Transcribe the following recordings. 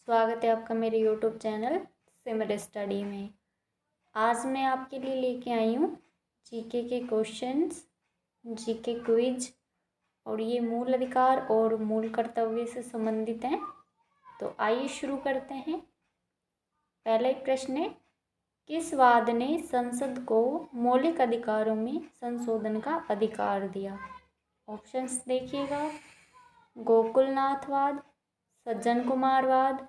स्वागत है आपका मेरे यूट्यूब चैनल सिमर स्टडी में। आज मैं आपके लिए लेके आई हूँ जीके के क्वेश्चंस, जीके क्विज, और ये मूल अधिकार और मूल कर्तव्य से संबंधित हैं। तो आइए शुरू करते हैं। पहला एक प्रश्न है, किस वाद ने संसद को मौलिक अधिकारों में संशोधन का अधिकार दिया? ऑप्शंस देखिएगा, गोकुलनाथवाद, सज्जन कुमारवाद,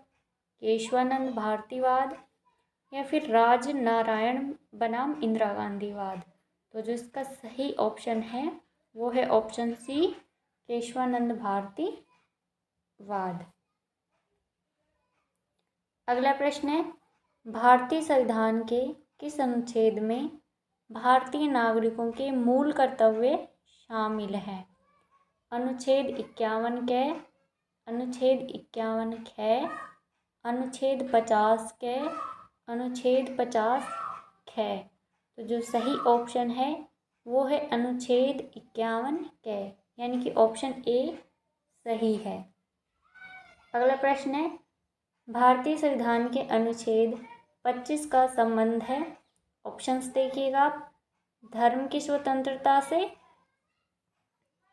केशवानंद भारतीवाद या फिर राज नारायण बनाम इंदिरा गांधीवाद। तो जो इसका सही ऑप्शन है वो है ऑप्शन सी, केशवानंद भारतीवाद। अगला प्रश्न है, भारतीय संविधान के किस अनुच्छेद में भारतीय नागरिकों के मूल कर्तव्य शामिल हैं? अनुच्छेद 51 के, अनुच्छेद 51 ख, अनुच्छेद 50 के, अनुच्छेद 50 ख। तो जो सही ऑप्शन है वो है अनुच्छेद 51 के, यानी कि ऑप्शन ए सही है। अगला प्रश्न है, भारतीय संविधान के अनुच्छेद 25 का संबंध है, ऑप्शंस देखिएगा आप, धर्म की स्वतंत्रता से,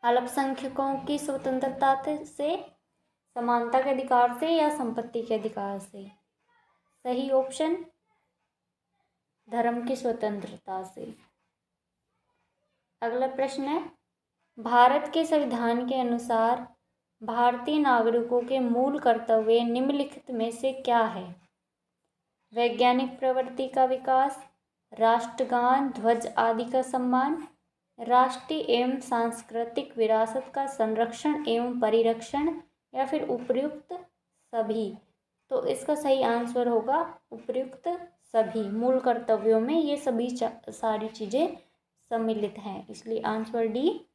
अल्पसंख्यकों की स्वतंत्रता से, समानता के अधिकार से या संपत्ति के अधिकार से? सही ऑप्शन धर्म की स्वतंत्रता से। अगला प्रश्न है, भारत के संविधान के अनुसार भारतीय नागरिकों के मूल कर्तव्य निम्नलिखित में से क्या है? वैज्ञानिक प्रवृत्ति का विकास, राष्ट्रगान ध्वज आदि का सम्मान, राष्ट्रीय एवं सांस्कृतिक विरासत का संरक्षण एवं परिरक्षण या फिर उपयुक्त सभी? तो इसका सही आंसर होगा उपयुक्त सभी। मूल कर्तव्यों में ये सभी सारी चीज़ें सम्मिलित हैं, इसलिए आंसर डी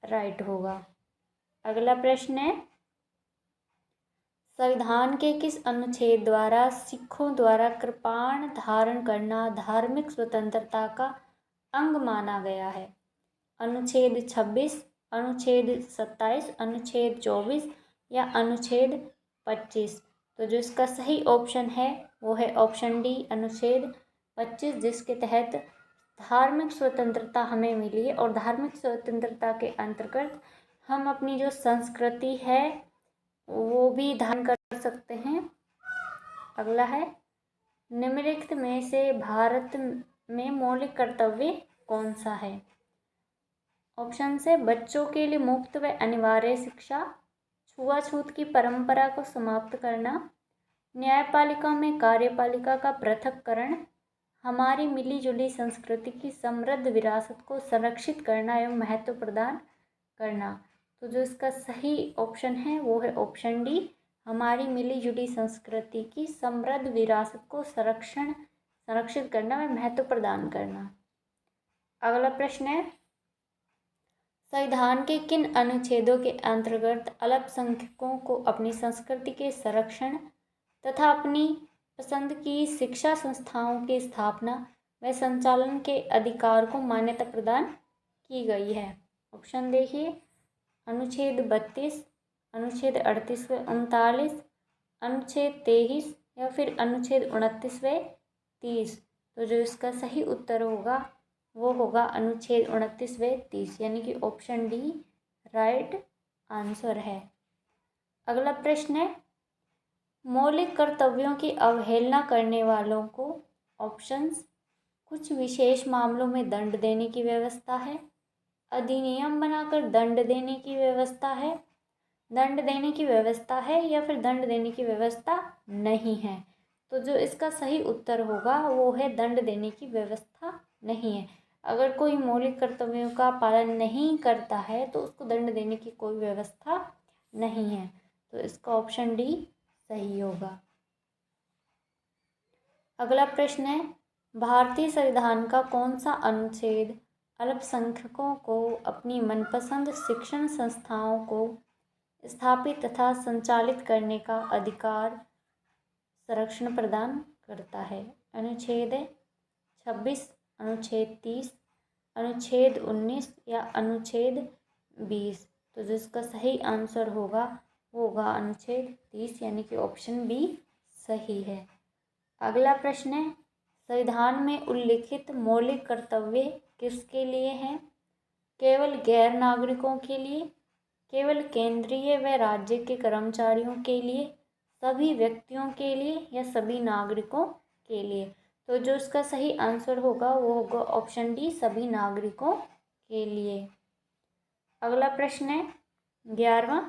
राइट होगा। अगला प्रश्न है, संविधान के किस अनुच्छेद द्वारा सिखों द्वारा कृपाण धारण करना धार्मिक स्वतंत्रता का अंग माना गया है? अनुच्छेद 26, अनुच्छेद 27, अनुच्छेद 24 या अनुच्छेद 25? तो जो इसका सही ऑप्शन है वो है ऑप्शन डी, अनुच्छेद 25, जिसके तहत धार्मिक स्वतंत्रता हमें मिली है और धार्मिक स्वतंत्रता के अंतर्गत हम अपनी जो संस्कृति है वो भी धारण कर सकते हैं। अगला है, निम्नलिखित में से भारत में मौलिक कर्तव्य कौन सा है? ऑप्शन से, बच्चों के लिए मुफ्त व अनिवार्य शिक्षा, छुआछूत की परंपरा को समाप्त करना, न्यायपालिका में कार्यपालिका का पृथक्करण, हमारी मिली जुली संस्कृति की समृद्ध विरासत को संरक्षित करना एवं महत्व प्रदान करना। तो जो इसका सही ऑप्शन है वो है ऑप्शन डी, हमारी मिली जुली संस्कृति की समृद्ध विरासत को संरक्षित करना व महत्व प्रदान करना। अगला प्रश्न है, संविधान के किन अनुच्छेदों के अंतर्गत अल्पसंख्यकों को अपनी संस्कृति के संरक्षण तथा अपनी पसंद की शिक्षा संस्थाओं की स्थापना व संचालन के अधिकार को मान्यता प्रदान की गई है? ऑप्शन देखिए, अनुच्छेद 32, अनुच्छेद 38 व 39, अनुच्छेद 23 या फिर अनुच्छेद 29 व 30? तो जो इसका सही उत्तर होगा वो होगा अनुच्छेद 29 व 30, यानी कि ऑप्शन डी राइट आंसर है। अगला प्रश्न है, मौलिक कर्तव्यों की अवहेलना करने वालों को ऑप्शंस कुछ विशेष मामलों में दंड देने की व्यवस्था है, अधिनियम बनाकर दंड देने की व्यवस्था है, दंड देने की व्यवस्था है या फिर दंड देने की व्यवस्था नहीं है? तो जो इसका सही उत्तर होगा वो है दंड देने की व्यवस्था नहीं है। अगर कोई मौलिक कर्तव्यों का पालन नहीं करता है तो उसको दंड देने की कोई व्यवस्था नहीं है। तो इसका ऑप्शन डी सही होगा। अगला प्रश्न है, भारतीय संविधान का कौन सा अनुच्छेद अल्पसंख्यकों को अपनी मनपसंद शिक्षण संस्थाओं को स्थापित तथा संचालित करने का अधिकार संरक्षण प्रदान करता है? अनुच्छेद 26, अनुच्छेद 30, अनुच्छेद 19 या अनुच्छेद 20? तो जिसका सही आंसर होगा होगा अनुच्छेद 30 यानी कि ऑप्शन बी सही है। अगला प्रश्न है, संविधान में उल्लिखित मौलिक कर्तव्य किसके लिए हैं? केवल गैर नागरिकों के लिए, केवल केंद्रीय व राज्य के कर्मचारियों के लिए, सभी व्यक्तियों के लिए या सभी नागरिकों के लिए? तो जो इसका सही आंसर होगा वो होगा ऑप्शन डी, सभी नागरिकों के लिए। अगला प्रश्न है 11वां,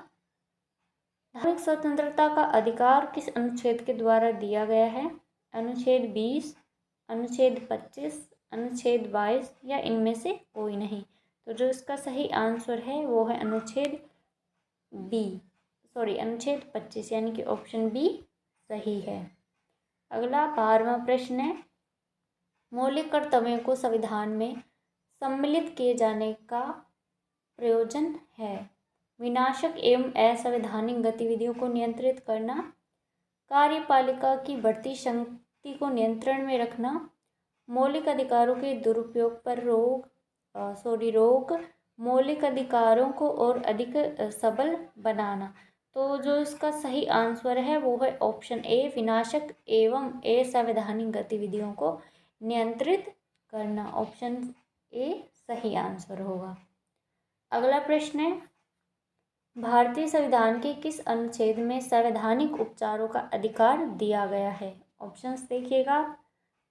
धार्मिक स्वतंत्रता का अधिकार किस अनुच्छेद के द्वारा दिया गया है? अनुच्छेद 20, अनुच्छेद 25, अनुच्छेद 22 या इनमें से कोई नहीं? तो जो इसका सही आंसर है वो है अनुच्छेद 25 यानी कि ऑप्शन बी सही है। अगला 12वां प्रश्न है, मौलिक कर्तव्यों को संविधान में सम्मिलित किए जाने का प्रयोजन है? विनाशक एवं असंवैधानिक गतिविधियों को नियंत्रित करना, कार्यपालिका की बढ़ती शक्ति को नियंत्रण में रखना, मौलिक अधिकारों के दुरुपयोग पर रोक, मौलिक अधिकारों को और अधिक सबल बनाना। तो जो इसका सही आंसर है वो है ऑप्शन ए, विनाशक एवं असंवैधानिक गतिविधियों को नियंत्रित करना। ऑप्शन ए सही आंसर होगा। अगला प्रश्न है, भारतीय संविधान के किस अनुच्छेद में संवैधानिक उपचारों का अधिकार दिया गया है? ऑप्शंस देखिएगा,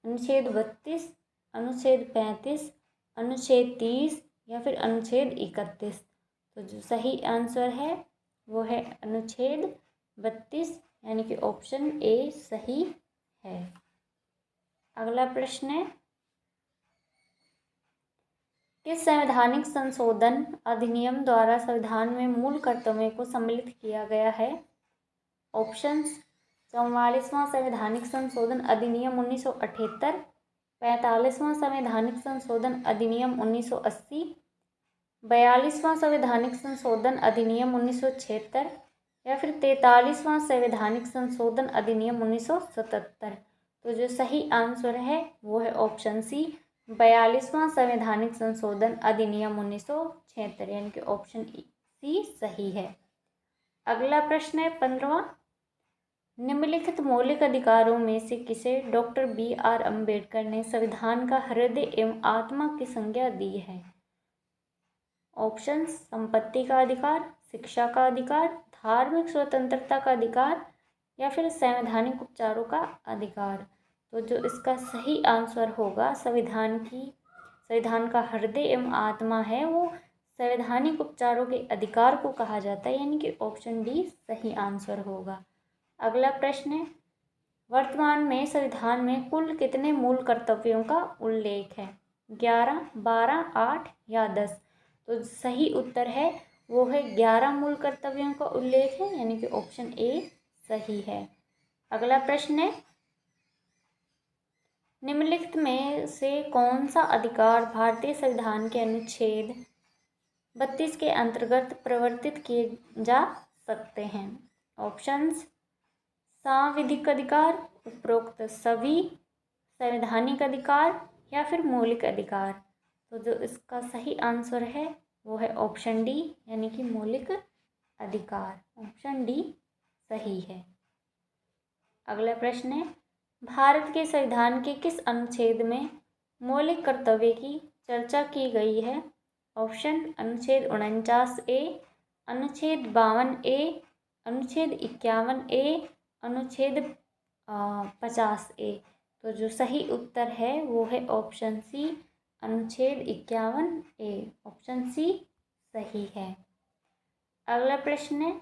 अनुच्छेद 32, अनुच्छेद 35, अनुच्छेद 30 या फिर अनुच्छेद 31। तो जो सही आंसर है वो है अनुच्छेद 32 यानी कि ऑप्शन ए सही है। अगला प्रश्न है, किस संवैधानिक संशोधन अधिनियम द्वारा संविधान में मूल कर्तव्यों को सम्मिलित किया गया है? ऑप्शंस, 44वां संवैधानिक संशोधन अधिनियम 1978, 45वां संवैधानिक संशोधन अधिनियम 1980, 42वां संवैधानिक संशोधन अधिनियम 1976 या फिर 43वां संवैधानिक संशोधन अधिनियम 1977। तो जो सही आंसर है वो है ऑप्शन सी, 42वां संवैधानिक संशोधन अधिनियम 1976 यानी कि ऑप्शन सी सही है। अगला प्रश्न है 15वां, निम्नलिखित मौलिक अधिकारों में से किसे डॉक्टर BR अम्बेडकर ने संविधान का हृदय एवं आत्मा की संज्ञा दी है? ऑप्शंस, संपत्ति का अधिकार, शिक्षा का अधिकार, धार्मिक स्वतंत्रता का अधिकार या फिर संवैधानिक उपचारों का अधिकार। तो जो इसका सही आंसर होगा, संविधान का हृदय एवं आत्मा है वो संवैधानिक उपचारों के अधिकार को कहा जाता है यानी कि ऑप्शन डी सही आंसर होगा। अगला प्रश्न है, वर्तमान में संविधान में कुल कितने मूल कर्तव्यों का उल्लेख है? 11, 12, 8 या 10? तो सही उत्तर है वो है 11 मूल कर्तव्यों का उल्लेख है यानी कि ऑप्शन ए सही है। अगला प्रश्न है, निम्नलिखित में से कौन सा अधिकार भारतीय संविधान के अनुच्छेद 32 के अंतर्गत प्रवर्तित किए जा सकते हैं? ऑप्शंस, सांविधिक अधिकार, उपरोक्त सभी, संवैधानिक अधिकार या फिर मौलिक अधिकार? तो जो इसका सही आंसर है वो है ऑप्शन डी यानी कि मौलिक अधिकार। ऑप्शन डी सही है। अगला प्रश्न है, भारत के संविधान के किस अनुच्छेद में मौलिक कर्तव्य की चर्चा की गई है? ऑप्शन, अनुच्छेद 49A, अनुच्छेद 52A, अनुच्छेद 51A, अनुच्छेद 50A। तो जो सही उत्तर है वो है ऑप्शन सी, अनुच्छेद 51A। ऑप्शन सी सही है। अगला प्रश्न है,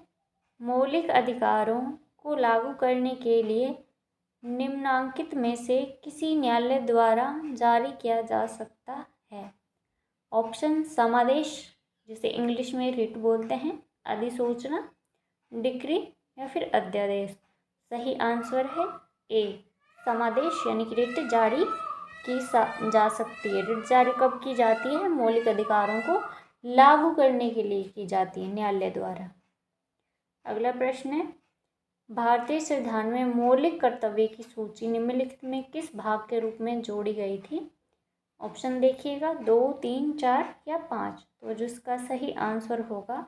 मौलिक अधिकारों को लागू करने के लिए निम्नांकित में से किसी न्यायालय द्वारा जारी किया जा सकता है? ऑप्शन, समादेश जिसे इंग्लिश में रिट बोलते हैं, अधिसूचना, डिक्री या फिर अध्यादेश? सही आंसर है ए, समादेश यानी कि रिट जारी की जा सकती है। रिट जारी कब की जाती है? मौलिक अधिकारों को लागू करने के लिए की जाती है न्यायालय द्वारा। अगला प्रश्न है, भारतीय संविधान में मौलिक कर्तव्य की सूची निम्नलिखित में किस भाग के रूप में जोड़ी गई थी? ऑप्शन देखिएगा, 2, 3, 4 या 5? तो जो इसका सही आंसर होगा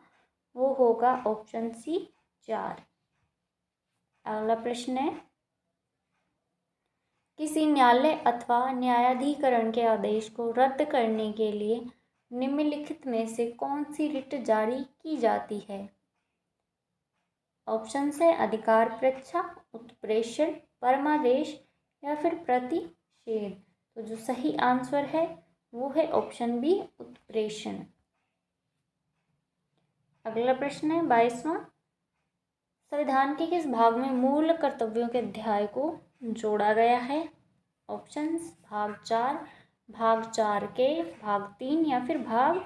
वो होगा ऑप्शन सी, 4। अगला प्रश्न है, किसी न्यायालय अथवा न्यायाधिकरण के आदेश को रद्द करने के लिए निम्नलिखित में से कौन सी रिट जारी की जाती है? ऑप्शन है अधिकार परीक्षा, उत्प्रेषण, परमादेश या फिर प्रतिषेध। तो जो सही आंसर है वो है ऑप्शन बी, उत्प्रेषण। अगला प्रश्न है 22वां, संविधान के किस भाग में मूल कर्तव्यों के अध्याय को जोड़ा गया है? ऑप्शंस भाग 4, भाग 4 के, भाग 3 या फिर भाग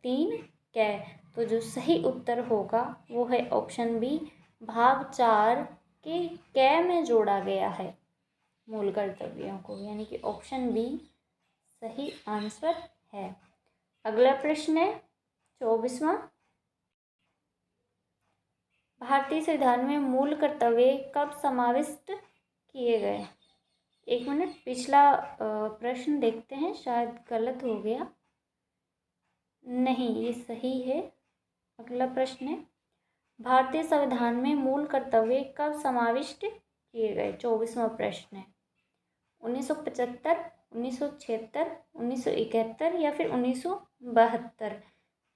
3 कै। तो जो सही उत्तर होगा वो है ऑप्शन बी, भाग 4 के कै में जोड़ा गया है मूल कर्तव्यों को, यानी कि ऑप्शन बी सही आंसर है। अगला प्रश्न है 24वां, भारतीय संविधान में मूल कर्तव्य कब समाविष्ट किए गए? एक मिनट, पिछला प्रश्न देखते हैं, शायद गलत हो गया। नहीं, ये सही है। अगला प्रश्न है, भारतीय संविधान में मूल कर्तव्य कब समाविष्ट किए गए? 24वां प्रश्न है। 1975, 1976, 1971 या फिर 1972।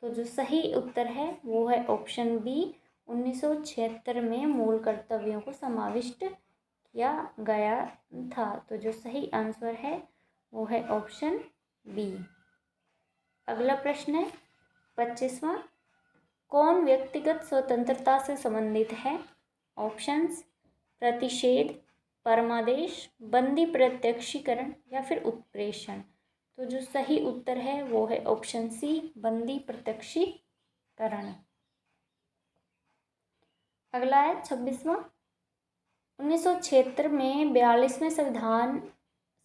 तो जो सही उत्तर है वो है ऑप्शन बी, 1976 में मूल कर्तव्यों को समाविष्ट किया गया था। तो जो सही आंसर है वो है ऑप्शन बी। अगला प्रश्न है 25वां, कौन व्यक्तिगत स्वतंत्रता से संबंधित है? ऑप्शंस प्रतिषेध, परमादेश, बंदी प्रत्यक्षीकरण या फिर उत्प्रेषण। तो जो सही उत्तर है वो है ऑप्शन सी, बंदी प्रत्यक्षीकरण। अगला है 26वां, 1976 में 42वें संविधान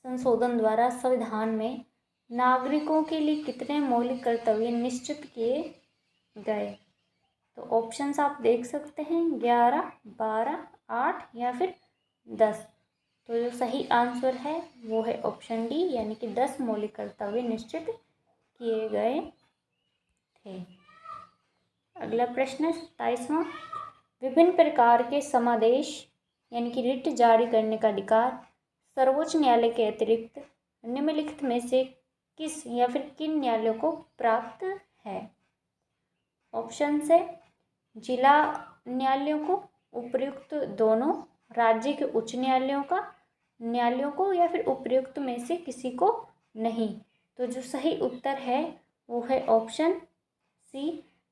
संशोधन द्वारा संविधान में नागरिकों के लिए कितने मौलिक कर्तव्य निश्चित किए गए? तो ऑप्शंस आप देख सकते हैं 11, 12, 8 या फिर 10। तो जो सही आंसर है वो है ऑप्शन डी, यानी कि 10 मौलिक कर्तव्य निश्चित किए गए थे। अगला प्रश्न है 27वां, विभिन्न प्रकार के समादेश यानी कि रिट जारी करने का अधिकार सर्वोच्च न्यायालय के अतिरिक्त निम्नलिखित में से किस या फिर किन न्यायालयों को प्राप्त है? ऑप्शन है जिला न्यायालयों को, उपर्युक्त दोनों, राज्य के उच्च न्यायालयों को या फिर उपर्युक्त में से किसी को नहीं। तो जो सही उत्तर है वो है ऑप्शन सी,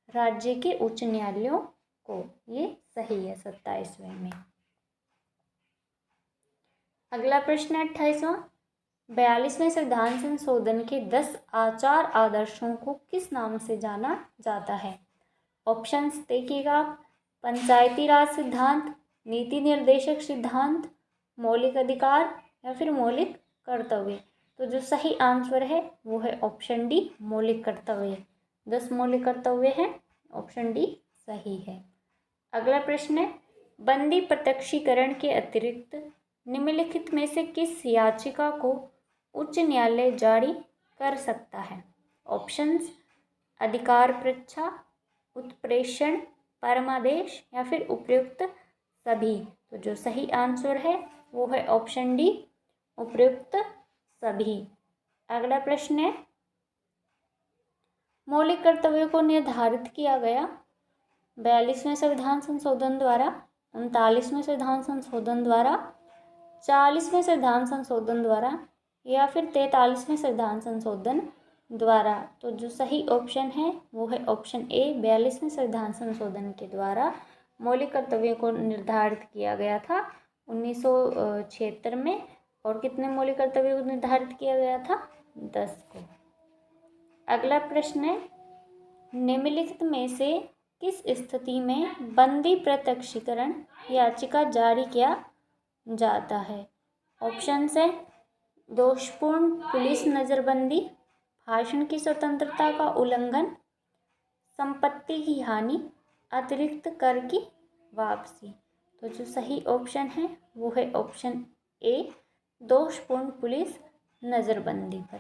राज्य के उच्च न्यायालयों को। ये सही है 27वें में। अगला प्रश्न है 28वां, 42वें संविधान संशोधन के 10 आचार आदर्शों को किस नाम से जाना जाता है? ऑप्शंस देखिएगा आप, पंचायती राज सिद्धांत, नीति निर्देशक सिद्धांत, मौलिक अधिकार या फिर मौलिक कर्तव्य। तो जो सही आंसर है वो है ऑप्शन डी, मौलिक कर्तव्य। 10 मौलिक कर्तव्य हैं, ऑप्शन डी सही है। अगला प्रश्न है, बंदी प्रत्यक्षीकरण के अतिरिक्त निम्नलिखित में से किस याचिका को उच्च न्यायालय जारी कर सकता है? ऑप्शंस अधिकार परीक्षा, उत्प्रेषण, परमादेश या फिर उपयुक्त सभी। तो जो सही आंसर है वो है ऑप्शन डी, उपयुक्त सभी। अगला प्रश्न है, मौलिक कर्तव्यों को निर्धारित किया गया 42वें संविधान संशोधन द्वारा, 39वें संविधान संशोधन द्वारा, 40वें संविधान संशोधन द्वारा या फिर 43वें संविधान संशोधन द्वारा। तो जो सही ऑप्शन है वो है ऑप्शन ए, 42वें संविधान संशोधन के द्वारा मौलिक कर्तव्यों को निर्धारित किया गया था 1976 में। और कितने मौलिक कर्तव्यों को निर्धारित किया गया था? 10 को। अगला प्रश्न है, निम्नलिखित में से किस स्थिति में बंदी प्रत्यक्षीकरण याचिका जारी किया जाता है? ऑप्शन है दोषपूर्ण पुलिस नज़रबंदी, भाषण की स्वतंत्रता का उल्लंघन, संपत्ति की हानि, अतिरिक्त कर की वापसी। तो जो सही ऑप्शन है वो है ऑप्शन ए, दोषपूर्ण पुलिस नज़रबंदी पर।